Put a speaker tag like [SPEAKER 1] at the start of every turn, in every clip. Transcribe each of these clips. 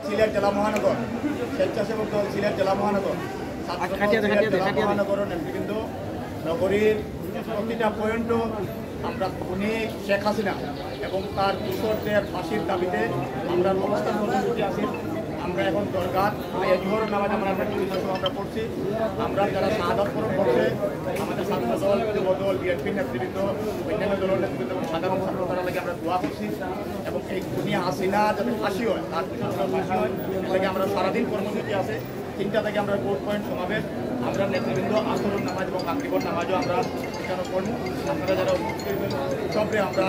[SPEAKER 1] সিলেট জেলা মহানগর স্বেচ্ছাসেবক দল সিলেট জেলা মহানগর জেলা মহানগর নেতৃবৃন্দ নগরীর প্রতিটা পয়েন্টও আমরা উনি শেখ হাসিনা এবং তার কিশোরদের ফাঁসির দাবিতে আমরা অবস্থান কর্মসূচি আছি। আমরা এখন দরকার জোহরের নামাজ আমরা পড়ছি। আমরা যারা শাহাদাত বরণ করছে আমাদের ছাত্র দল যুব দল বিএনপি নেতৃবৃন্দ অন্যান্য দলের নেতৃবৃন্দ এবং সাধারণ ছাত্র তারা লাগে আমরা দোয়া করছি এবং এই উনি হাসিনা যাতে ফাঁসি হয় তার কিশোরদের ফাঁসি হয় এটাকে আমরা সারাদিন কর্মসূচি আছে। 3টা থেকে আমরা ভোট পয়েন্ট সমাবেশ আমরা নেতৃবৃন্দ আসরের নামাজ এবং মাগরিবের নামাজও আমরা এখানে পড়ব। আপনারা যারা সবরে আমরা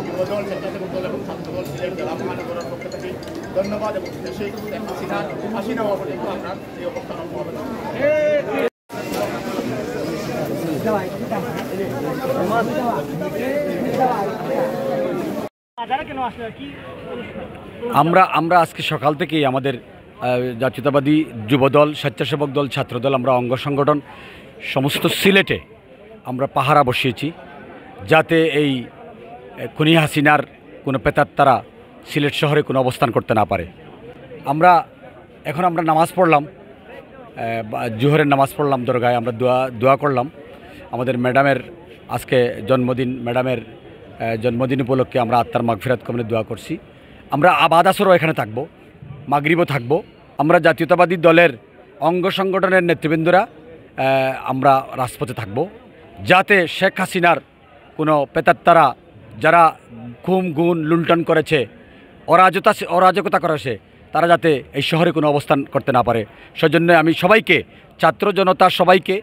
[SPEAKER 1] যুবদল স্বেচ্ছাসেবক দল এবং ছাত্র দল সিলেট জেলা মহানগরের পক্ষ থেকে ধন্যবাদ এবং দেশে হাসিনার ফাঁসি নেওয়া পর্যন্ত আমরা এই অবস্থান অব্যাহত
[SPEAKER 2] আমরা আজকে সকাল থেকেই আমাদের জাতীয়তাবাদী যুবদল স্বেচ্ছাসেবক দল ছাত্রদল আমরা অঙ্গ সংগঠন সমস্ত সিলেটে আমরা পাহারা বসিয়েছি যাতে এই খুনি হাসিনার কোনো প্রেতাত্মারা সিলেট শহরে কোনো অবস্থান করতে না পারে। এখন আমরা নামাজ পড়লাম, জোহরের নামাজ পড়লাম দরগায়, আমরা দোয়া করলাম। আমাদের ম্যাডামের আজকে জন্মদিন, ম্যাডামের জন্মদিন উপলক্ষে আমরা আত্মার মাগফিরাত কামনে দোয়া করছি। আমরা আবাদ আসরও এখানে থাকবো, মাগরিবও থাকবো। আমরা জাতীয়তাবাদী দলের অঙ্গ সংগঠনের নেতৃবৃন্দরা আমরা রাজপথে থাকব যাতে শেখ হাসিনার কোনো প্রেতাত্মারা যারা খুন গুণ লুণ্ঠন করেছে, অরাজকতা করেছে, তারা যাতে এই শহরে কোনো অবস্থান করতে না পারে। সেজন্য আমি সবাইকে, ছাত্র জনতা সবাইকে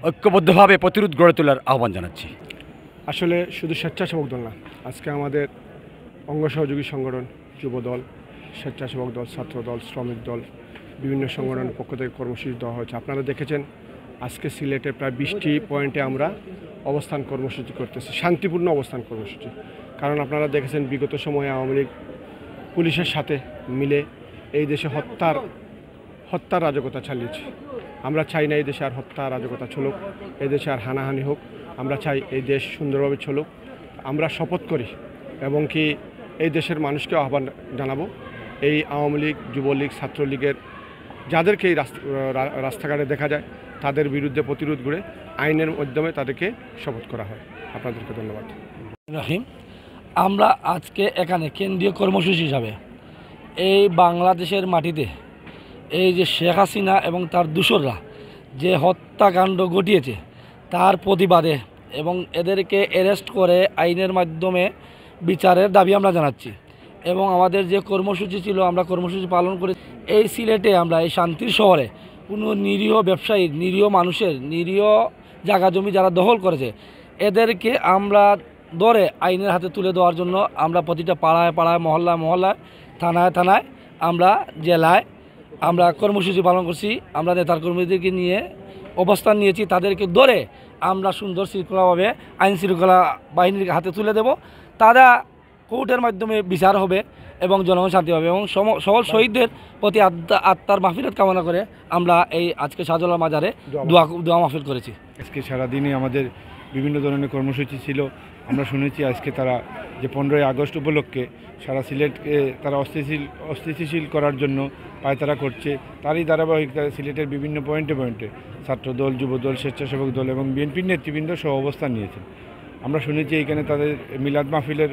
[SPEAKER 2] ঐক্যবদ্ধভাবে প্রতিরোধ গড়ে তোলার আহ্বান জানাচ্ছি।
[SPEAKER 3] আসলে শুধু স্বেচ্ছাসেবক দল না, আজকে আমাদের অঙ্গ সহযোগী সংগঠন যুবদল, স্বেচ্ছাসেবক দল, ছাত্র দল, শ্রমিক দল, বিভিন্ন সংগঠনের পক্ষ থেকে কর্মসূচি দেওয়া হয়েছে। আপনারা দেখেছেন আজকে সিলেটে প্রায় 20টি পয়েন্টে আমরা অবস্থান কর্মসূচি করতেছি, শান্তিপূর্ণ অবস্থান কর্মসূচি। কারণ আপনারা দেখেছেন বিগত সময়ে আওয়ামী লীগ পুলিশের সাথে মিলে এই দেশে হত্যার রাজকতা চালিয়েছে। আমরা চাই না এই দেশে আর হত্যা রাজকতা চলুক, এই দেশে আর হানাহানি হোক। আমরা চাই এই দেশ সুন্দরভাবে চলুক। আমরা শপথ করি এবং কি এই দেশের মানুষকে আহ্বান জানাবো, এই আওয়ামী লীগ, যুবলীগ, ছাত্রলীগের যাদেরকে এই রাস্তাঘাটে দেখা যায় তাদের বিরুদ্ধে প্রতিরোধ গড়ে আইনের মাধ্যমে তাদেরকে শপথ করা হয়। আপনাদেরকে ধন্যবাদ।
[SPEAKER 4] রাহিম, আমরা আজকে এখানে কেন্দ্রীয় কর্মসূচি হিসাবে এই বাংলাদেশের মাটিতে এই যে শেখ হাসিনা এবং তার দূষররা যে হত্যাকাণ্ড ঘটিয়েছে তার প্রতিবাদে এবং এদেরকে অ্যারেস্ট করে আইনের মাধ্যমে বিচারের দাবি আমরা জানাচ্ছি। এবং আমাদের যে কর্মসূচি ছিল আমরা কর্মসূচি পালন করে এই সিলেটে আমরা এই শান্তির শহরে কোনো নিরীহ ব্যবসায়ী, নিরীহ মানুষের নিরীহ জায়গা জমি যারা দখল করেছে এদেরকে আমরা ধরে আইনের হাতে তুলে দেওয়ার জন্য আমরা প্রতিটা পাড়ায় পাড়ায়, মহল্লায় মহল্লায়, থানায় থানায়, আমরা জেলায় আমরা কর্মসূচি পালন করছি। আমরা নেতার কর্মীদেরকে নিয়ে অবস্থান নিয়েছি, তাদেরকে ধরে আমরা সুন্দর শৃঙ্খলাভাবে আইন শৃঙ্খলা বাহিনীর হাতে তুলে দেব। তারা কোর্টের মাধ্যমে বিচার হবে এবং জনগণ শান্তি পাবে এবং সকল শহীদদের প্রতি আত্মার মাহফিরাত কামনা করে আমরা এই আজকে শাহজালাল মাজারে দোয়া মাহফিল করেছি।
[SPEAKER 3] আজকে সারাদিনই আমাদের বিভিন্ন ধরনের কর্মসূচি ছিল। আমরা শুনেছি আজকে তারা যে 15ই আগস্ট উপলক্ষে সারা সিলেটকে তারা অস্থিতিশীল করার জন্য পায়তারা করছে। তারই ধারাবাহিকতা সিলেটের বিভিন্ন পয়েন্টে ছাত্রদল, যুবদল, স্বেচ্ছাসেবক দল এবং বিএনপির নেতৃবৃন্দ সহ অবস্থান নিয়েছেন। আমরা শুনেছি এইখানে তাদের মিলাদ মাহফিলের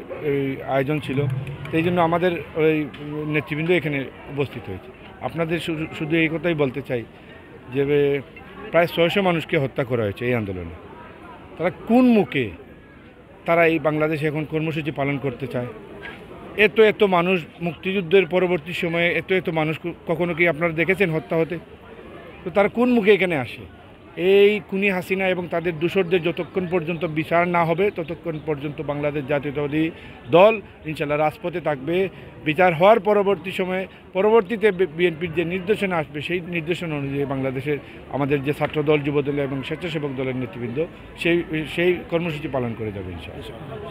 [SPEAKER 3] আয়োজন ছিল, সেই জন্য আমাদের ওই নেতৃবৃন্দ এখানে উপস্থিত হয়েছে। আপনাদের শুধু এই কথাই বলতে চাই যে প্রায় 600 মানুষকে হত্যা করা হয়েছে এই আন্দোলনে। তারা কোন মুখে তারা এই বাংলাদেশে এখন কর্মসূচি পালন করতে চায়? এত মানুষ মুক্তিযুদ্ধের পরবর্তী সময়ে এত মানুষ কখনো কি আপনারা দেখেছেন হত্যা হতে? তো তারা কোন মুখে এখানে আসে? এই খুনি হাসিনা এবং তাদের দূষরদের যতক্ষণ পর্যন্ত বিচার না হবে ততক্ষণ পর্যন্ত বাংলাদেশ জাতীয়তাবাদী দল ইনশাল্লাহ রাজপথে থাকবে। বিচার হওয়ার পরবর্তীতে বিএনপির যে নির্দেশনা আসবে সেই নির্দেশনা অনুযায়ী বাংলাদেশের আমাদের যে ছাত্রদল, যুবদল এবং স্বেচ্ছাসেবক দলের নেতৃবৃন্দ সেই কর্মসূচি পালন করে যাবে ইনশাআল্লাহ।